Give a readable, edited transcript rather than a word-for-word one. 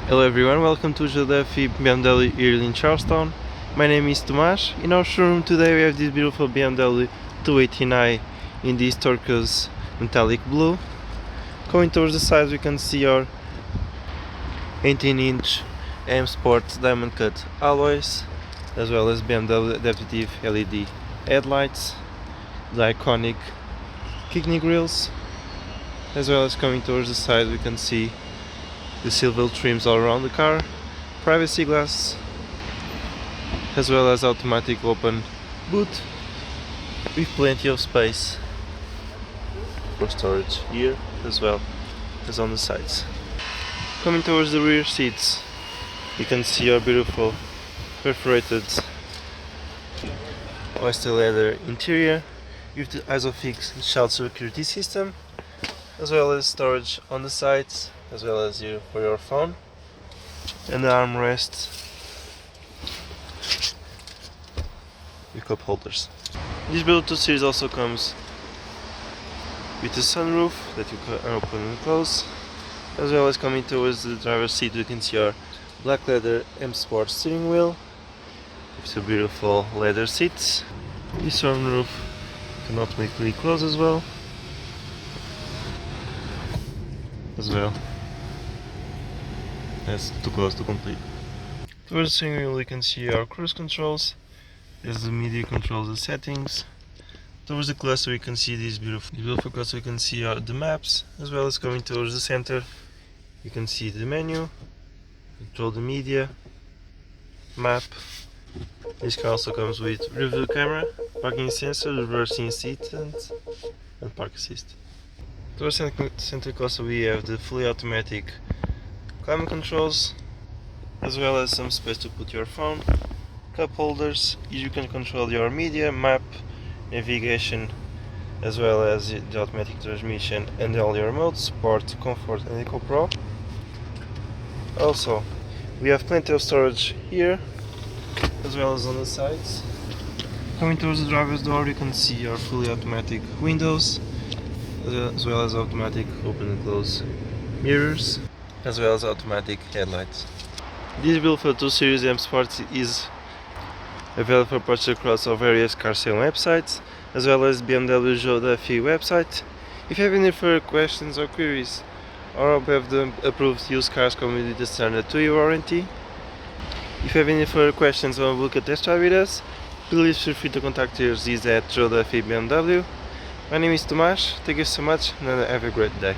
Hello everyone, welcome to Joe Duffy BMW here in Charlestown. My name is Tomas. In our showroom today we have this beautiful BMW 218i in this turquoise metallic blue. Going towards the side we can see our 18-inch M Sport diamond cut alloys, as well as BMW adaptive LED headlights, the iconic kidney grills, as well as coming towards the side we can see the silver trims all around the car, privacy glass, as well as automatic open boot with plenty of space for storage here as well as on the sides. Coming towards the rear seats, you can see our beautiful perforated oyster leather interior with the ISOFIX child security system, as well as storage on the sides, as well as here for your phone, and the armrest with cup holders. This Build 2 series also comes with a sunroof that you can open and close, as well as coming towards the driver's seat you can see our black leather M Sport steering wheel with the beautiful leather seats. This sunroof can automatically close as well. That's too close to complete. Towards the steering wheel you can see our cruise controls. There's the media controls, the settings. Towards the cluster you can see this beautiful cluster. You can see the maps, as well as coming towards the center you can see the menu, control the media, map. This car also comes with rear view camera, parking sensor, reversing seat and park assist. Towards the center cluster we have the fully automatic climate controls, as well as some space to put your phone, cup holders. You can control your media, map, navigation, as well as the automatic transmission and all your modes, Sport, Comfort and Eco Pro. Also, we have plenty of storage here, as well as on the sides. Coming towards the driver's door you can see our fully automatic windows, as well as automatic open and close mirrors, as well as automatic headlights. This build for 2 Series M Sport is available for purchase across our various car sale websites, as well as BMW Joe Duffy website. If you have any further questions or queries, or have the approved used cars coming with a standard 2-year warranty. If you have any further questions or book a test drive with us, please feel free to contact us at Joe Duffy BMW. My name is Tomas, thank you so much and have a great day.